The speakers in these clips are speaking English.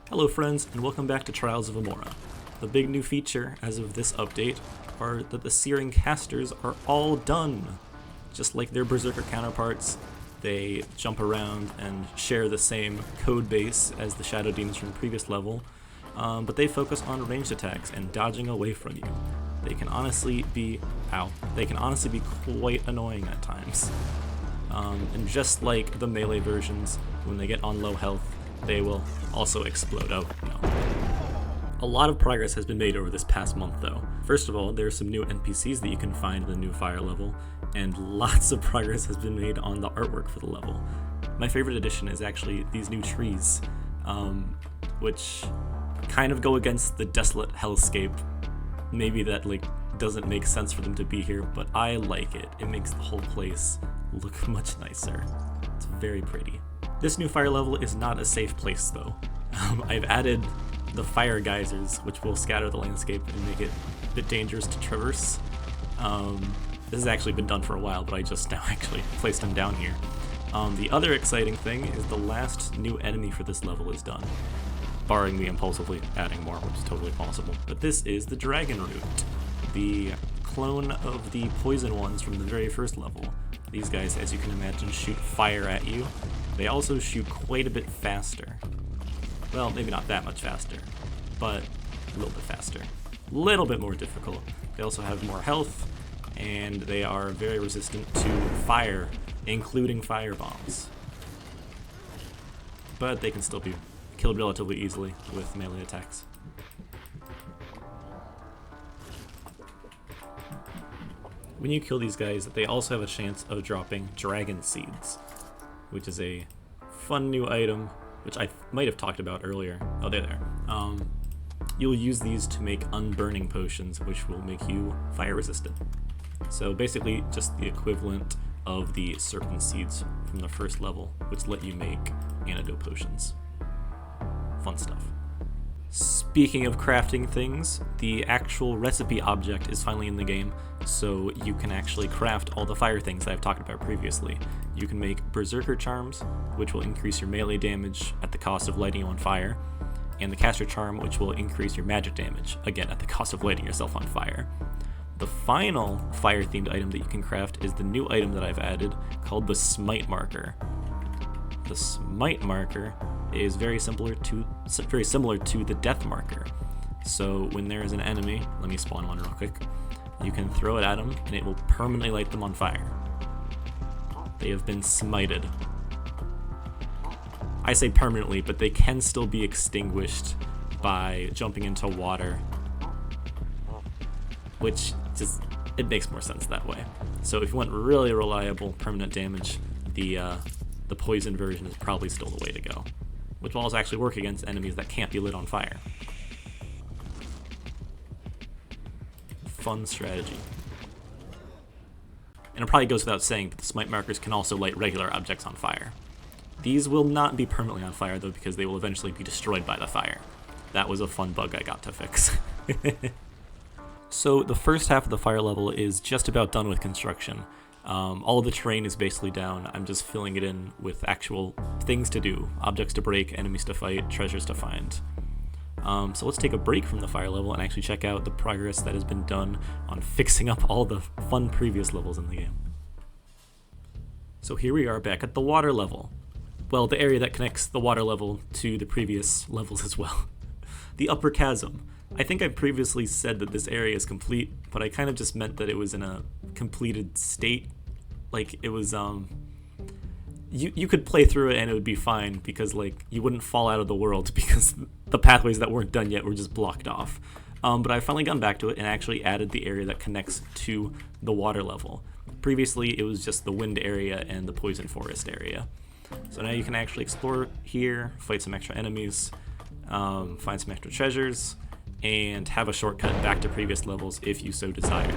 Hello friends, and welcome back to Trials of Imorah. The big new feature as of this update are that the Searing Casters are all done. Just like their Berserker counterparts, they jump around and share the same code base as the Shadow Demons from the previous level, but they focus on ranged attacks and dodging away from you. They can honestly be, quite annoying at times. And just like the melee versions, when they get on low health, they will also explode. Oh, no. A lot of progress has been made over this past month, though. First of all, there are some new NPCs that you can find in the new fire level, and lots of progress has been made on the artwork for the level. My favorite addition is actually these new trees, which kind of go against the desolate hellscape. Maybe that doesn't make sense for them to be here, but I like it. It makes the whole place look much nicer. It's very pretty. This new fire level is not a safe place, though. I've added the fire geysers, which will scatter the landscape and make it a bit dangerous to traverse. This has actually been done for a while, but I just now actually placed them down here. The other exciting thing is the last new enemy for this level is done, barring me impulsively adding more, which is totally possible. But this is the Dragon Root, the clone of the poison ones from the very first level. These guys, as you can imagine, shoot fire at you. They also shoot quite a bit faster. Well, maybe not that much faster, but a little bit faster. A little bit more difficult. They also have more health, and they are very resistant to fire, including fire bombs. But they can still be killed relatively easily with melee attacks. When you kill these guys, they also have a chance of dropping dragon seeds, which is a fun new item, which I might have talked about earlier. Oh, they're there. You'll use these to make unburning potions, which will make you fire resistant. So basically just the equivalent of the serpent seeds from the first level, which let you make antidote potions. Fun stuff. Speaking of crafting things, the actual recipe object is finally in the game, so you can actually craft all the fire things that I've talked about previously. You can make Berserker Charms, which will increase your melee damage at the cost of lighting you on fire, and the Caster Charm, which will increase your magic damage, again at the cost of lighting yourself on fire. The final fire-themed item that you can craft is the new item that I've added called the Smite Marker. The Smite Marker is very similar to the Death Marker. So when there is an enemy, let me spawn one real quick, you can throw it at them and it will permanently light them on fire. They have been smited. I say permanently, but they can still be extinguished by jumping into water, which just, it makes more sense that way. So if you want really reliable permanent damage, the poison version is probably still the way to go, which will also actually work against enemies that can't be lit on fire. Fun strategy. And it probably goes without saying, but the smite markers can also light regular objects on fire. These will not be permanently on fire though, because they will eventually be destroyed by the fire. That was a fun bug I got to fix. So the first half of the fire level is just about done with construction. All of the terrain is basically down. I'm just filling it in with actual things to do, objects to break, enemies to fight, treasures to find. So let's take a break from the fire level and actually check out the progress that has been done on fixing up all the fun previous levels in the game. So here we are back at the water level. Well, the area that connects the water level to the previous levels as well. The upper chasm. I think I previously said that this area is complete, but I kind of just meant that it was in a completed state. Like, it was, you could play through it and it would be fine, because, you wouldn't fall out of the world because the pathways that weren't done yet were just blocked off. But I've finally gone back to it and actually added the area that connects to the water level. Previously, it was just the wind area and the poison forest area. So now you can actually explore here, fight some extra enemies, find some extra treasures, and have a shortcut back to previous levels if you so desire.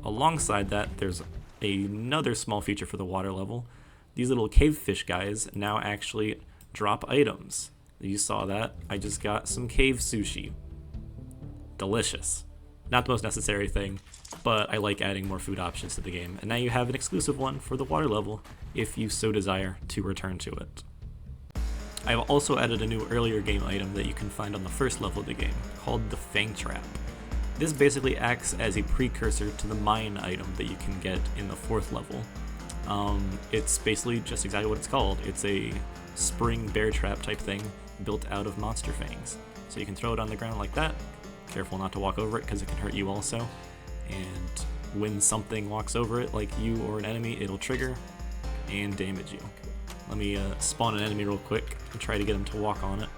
Alongside that, there's another small feature for the water level. These little cave fish guys now actually drop items. You saw that. I just got some cave sushi. Delicious. Not the most necessary thing, but I like adding more food options to the game. And now you have an exclusive one for the water level if you so desire to return to it. I've also added a new earlier game item that you can find on the first level of the game, called the Fang Trap. This basically acts as a precursor to the mine item that you can get in the 4th level. It's basically just exactly what it's called. It's a spring bear trap type thing built out of monster fangs. So you can throw it on the ground like that. Careful not to walk over it because it can hurt you also. And when something walks over it, like you or an enemy, it'll trigger and damage you. Let me spawn an enemy real quick and try to get him to walk on it.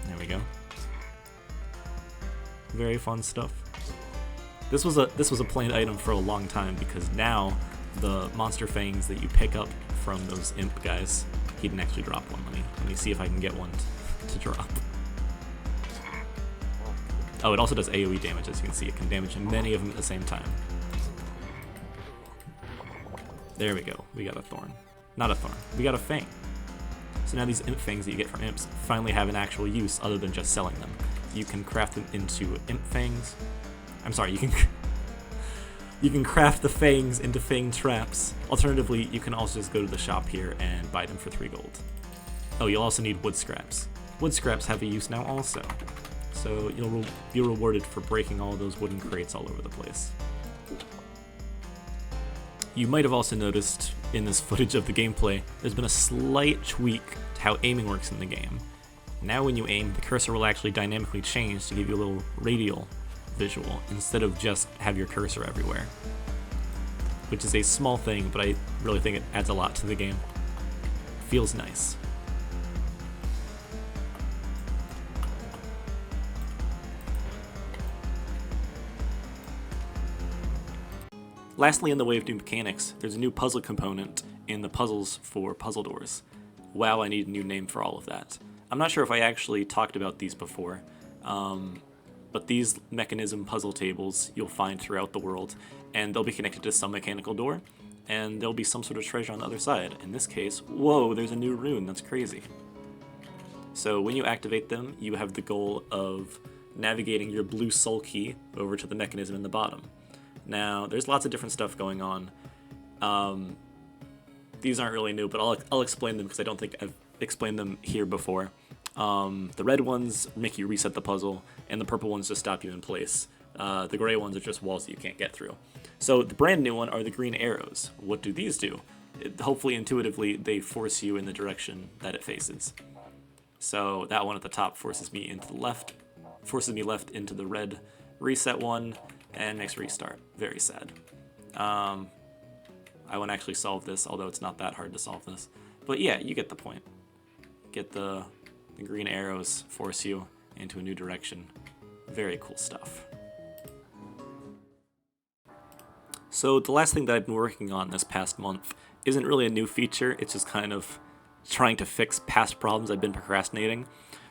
There we go. Very fun stuff. This was a planned item for a long time because now the monster fangs that you pick up from those imp guys, he didn't actually drop one. Let me see if I can get one to drop. Oh, it also does AoE damage, as you can see. It can damage many of them at the same time. There we go. We got a thorn. Not a thorn. We got a fang. So now these imp fangs that you get from imps finally have an actual use other than just selling them. You can craft them into imp fangs. I'm sorry, you can craft the fangs into fang traps. Alternatively, you can also just go to the shop here and buy them for 3 gold. Oh, you'll also need wood scraps. Wood scraps have a use now also. So you'll be rewarded for breaking all those wooden crates all over the place. You might have also noticed in this footage of the gameplay, there's been a slight tweak to how aiming works in the game. Now when you aim, the cursor will actually dynamically change to give you a little radial visual instead of just have your cursor everywhere. Which is a small thing, but I really think it adds a lot to the game. Feels nice. Lastly, in the way of new mechanics, there's a new puzzle component in the puzzles for puzzle doors. Wow, I need a new name for all of that. I'm not sure if I actually talked about these before, but these mechanism puzzle tables you'll find throughout the world, and they'll be connected to some mechanical door, and there'll be some sort of treasure on the other side. In this case, whoa, there's a new rune, that's crazy. So when you activate them, you have the goal of navigating your blue soul key over to the mechanism in the bottom. Now, there's lots of different stuff going on. These aren't really new, but I'll explain them because I don't think I've explained them here before. The red ones make you reset the puzzle, and the purple ones just stop you in place. The gray ones are just walls that you can't get through. So the brand new one are the green arrows. What do these do? Hopefully, intuitively, they force you in the direction that it faces. So that one at the top forces me into the left, forces me left into the red reset one, and makes restart. Very sad. I won't actually solve this, although it's not that hard to solve this. But yeah, you get the point. Get the green arrows force you into a new direction. Very cool stuff. So the last thing that I've been working on this past month isn't really a new feature, it's just kind of trying to fix past problems I've been procrastinating.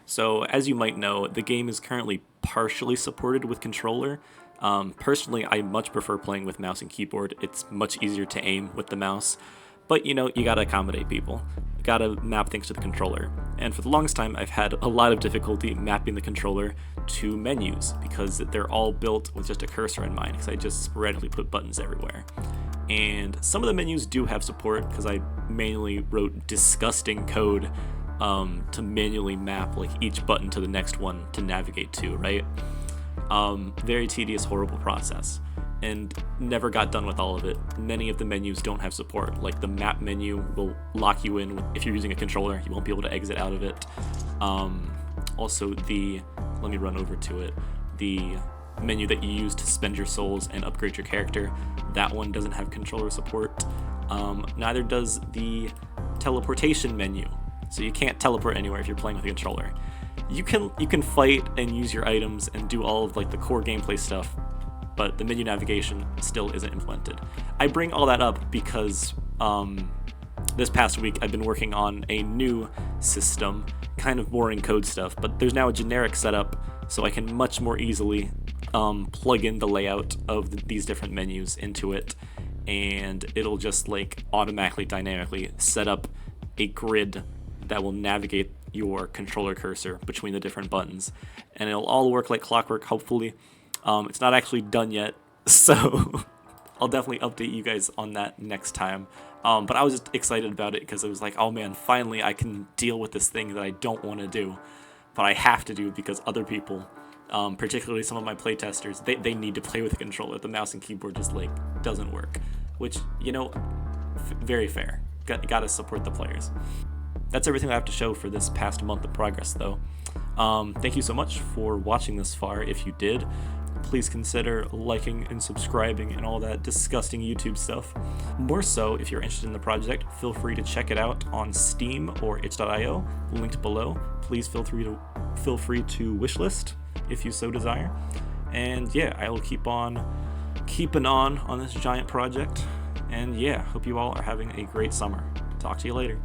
So as you might know, the game is currently partially supported with controller. Personally, I much prefer playing with mouse and keyboard. It's much easier to aim with the mouse, but you know, you gotta accommodate people. You gotta map things to the controller. And for the longest time, I've had a lot of difficulty mapping the controller to menus because they're all built with just a cursor in mind because I just sporadically put buttons everywhere. And some of the menus do have support because I manually wrote disgusting code to manually map like each button to the next one to navigate to, right? Very tedious, horrible process, and never got done with all of it. Many of the menus don't have support, like the map menu will lock you in. If you're using a controller, you won't be able to exit out of it. Also, let me run over to it, the menu that you use to spend your souls and upgrade your character, that one doesn't have controller support. Neither does the teleportation menu, so you can't teleport anywhere if you're playing with a controller. You can fight and use your items and do all of like the core gameplay stuff, but the menu navigation still isn't implemented. I bring all that up because this past week I've been working on a new system, kind of boring code stuff, but there's now a generic setup so I can much more easily plug in the layout of these different menus into it, and it'll just like automatically dynamically set up a grid that will navigate your controller cursor between the different buttons, and it'll all work like clockwork, hopefully. It's not actually done yet, so I'll definitely update you guys on that next time. But I was just excited about it because it was like, oh man, finally I can deal with this thing that I don't want to do, but I have to do because other people, particularly some of my playtesters, they need to play with a controller. The mouse and keyboard just like doesn't work, which, you know, very fair. Gotta support the players. That's everything I have to show for this past month of progress, though. Thank you so much for watching this far. If you did, please consider liking and subscribing and all that disgusting YouTube stuff. More so, if you're interested in the project, feel free to check it out on Steam or itch.io, linked below. Please feel free to wishlist if you so desire. And yeah, I will keep on keeping on this giant project. And yeah, hope you all are having a great summer. Talk to you later.